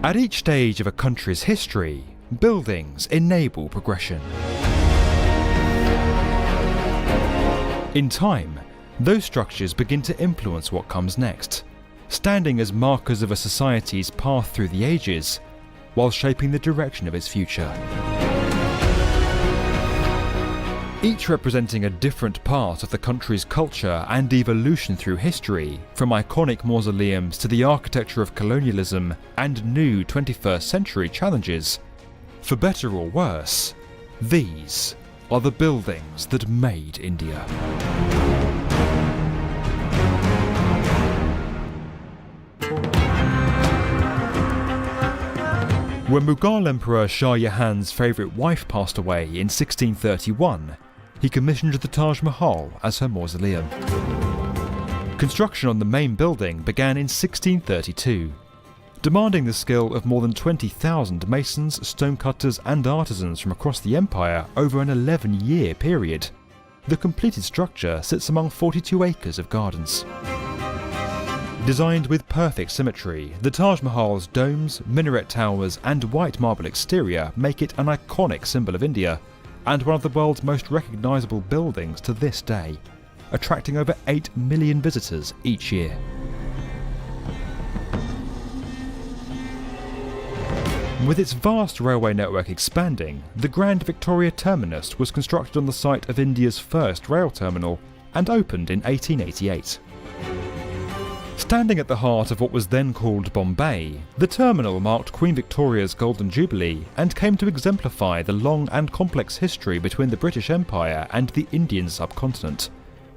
At each stage of a country's history, buildings enable progression. In time, those structures begin to influence what comes next, standing as markers of a society's path through the ages, while shaping the direction of its future. Each representing a different part of the country's culture and evolution through history, from iconic mausoleums to the architecture of colonialism and new 21st century challenges. For better or worse, these are the buildings that made India. When Mughal Emperor Shah Jahan's favourite wife passed away in 1631, he commissioned the Taj Mahal as her mausoleum. Construction on the main building began in 1632, demanding the skill of more than 20,000 masons, stonecutters and artisans from across the empire over an 11-year period. The completed structure sits among 42 acres of gardens. Designed with perfect symmetry, the Taj Mahal's domes, minaret towers and white marble exterior make it an iconic symbol of India, and one of the world's most recognisable buildings to this day, attracting over 8 million visitors each year. With its vast railway network expanding, the Grand Victoria Terminus was constructed on the site of India's first rail terminal and opened in 1888. Standing at the heart of what was then called Bombay, the terminal marked Queen Victoria's Golden Jubilee and came to exemplify the long and complex history between the British Empire and the Indian subcontinent,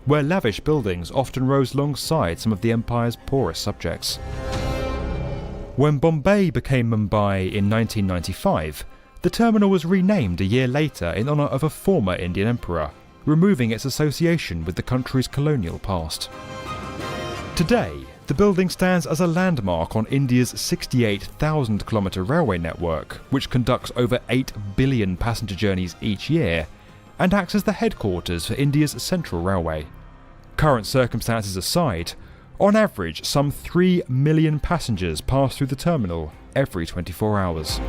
where lavish buildings often rose alongside some of the empire's poorest subjects. When Bombay became Mumbai in 1995, the terminal was renamed a year later in honour of a former Indian emperor, removing its association with the country's colonial past. Today, the building stands as a landmark on India's 68,000-kilometre railway network, which conducts over 8 billion passenger journeys each year, and acts as the headquarters for India's Central Railway. Current circumstances aside, on average some 3 million passengers pass through the terminal every 24 hours.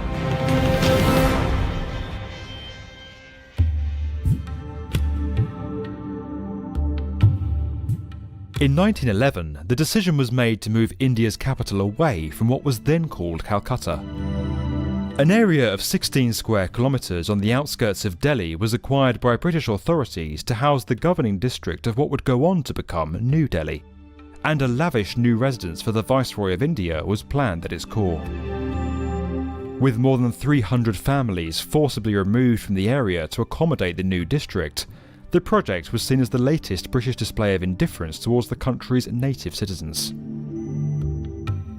In 1911, the decision was made to move India's capital away from what was then called Calcutta. An area of 16 square kilometres on the outskirts of Delhi was acquired by British authorities to house the governing district of what would go on to become New Delhi, and a lavish new residence for the Viceroy of India was planned at its core. With more than 300 families forcibly removed from the area to accommodate the new district, the project was seen as the latest British display of indifference towards the country's native citizens.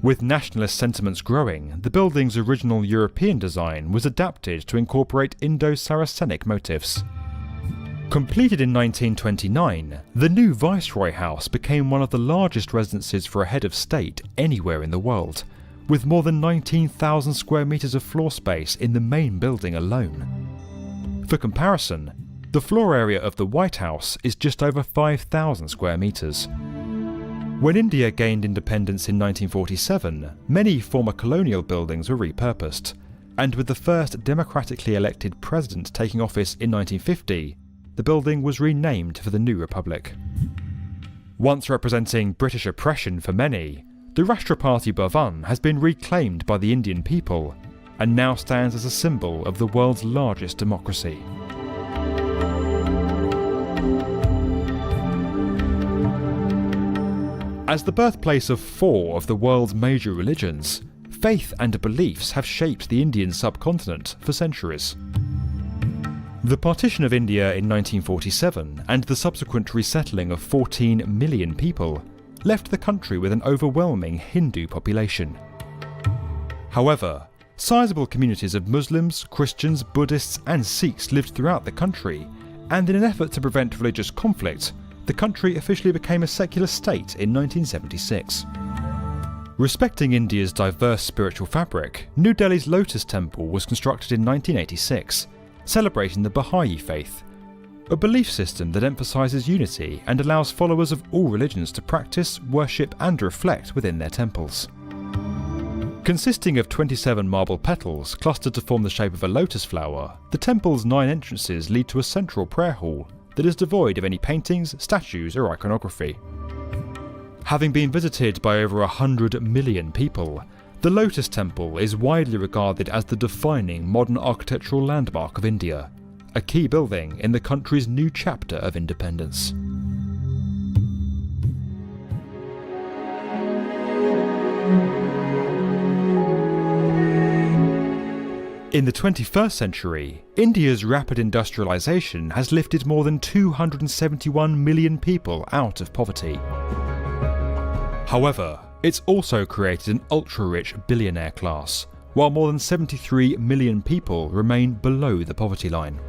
With nationalist sentiments growing, the building's original European design was adapted to incorporate Indo-Saracenic motifs. Completed in 1929, the new Viceroy House became one of the largest residences for a head of state anywhere in the world, with more than 19,000 square metres of floor space in the main building alone. For comparison, the floor area of the White House is just over 5,000 square metres. When India gained independence in 1947, many former colonial buildings were repurposed, and with the first democratically elected president taking office in 1950, the building was renamed for the new republic. Once representing British oppression for many, the Rashtrapati Bhavan has been reclaimed by the Indian people, and now stands as a symbol of the world's largest democracy. As the birthplace of 4 of the world's major religions, faith and beliefs have shaped the Indian subcontinent for centuries. The partition of India in 1947 and the subsequent resettling of 14 million people left the country with an overwhelming Hindu population. However, sizable communities of Muslims, Christians, Buddhists and Sikhs lived throughout the country, and in an effort to prevent religious conflict, the country officially became a secular state in 1976. Respecting India's diverse spiritual fabric, New Delhi's Lotus Temple was constructed in 1986, celebrating the Baha'i faith, a belief system that emphasises unity and allows followers of all religions to practice, worship and reflect within their temples. Consisting of 27 marble petals clustered to form the shape of a lotus flower, the temple's 9 entrances lead to a central prayer hall that is devoid of any paintings, statues or iconography. Having been visited by over 100 million people, the Lotus Temple is widely regarded as the defining modern architectural landmark of India, a key building in the country's new chapter of independence. In the 21st century, India's rapid industrialisation has lifted more than 271 million people out of poverty. However, it's also created an ultra-rich billionaire class, while more than 73 million people remain below the poverty line.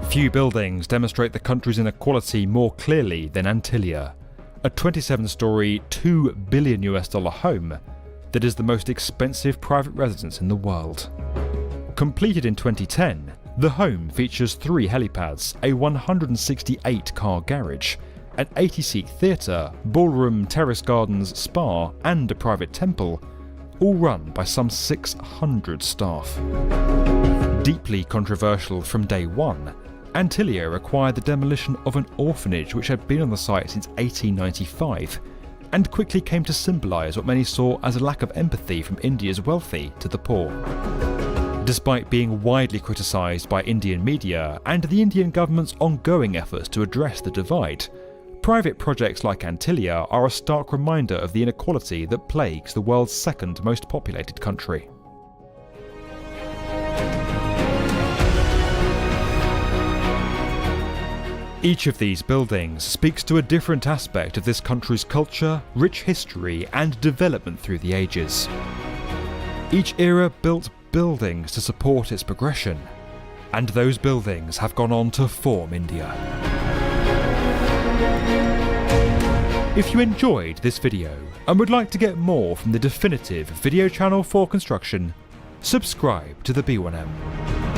Few buildings demonstrate the country's inequality more clearly than Antilia, a 27-storey, $2 billion home that is the most expensive private residence in the world. Completed in 2010, the home features 3 helipads, a 168-car garage, an 80-seat theatre, ballroom, terrace gardens, spa and a private temple, all run by some 600 staff. Deeply controversial from day one, Antilia required the demolition of an orphanage which had been on the site since 1895, and quickly came to symbolise what many saw as a lack of empathy from India's wealthy to the poor. Despite being widely criticised by Indian media and the Indian government's ongoing efforts to address the divide, private projects like Antilia are a stark reminder of the inequality that plagues the world's second most populated country. Each of these buildings speaks to a different aspect of this country's culture, rich history and development through the ages. Each era built buildings to support its progression, and those buildings have gone on to form India. If you enjoyed this video and would like to get more from the definitive video channel for construction, subscribe to the B1M.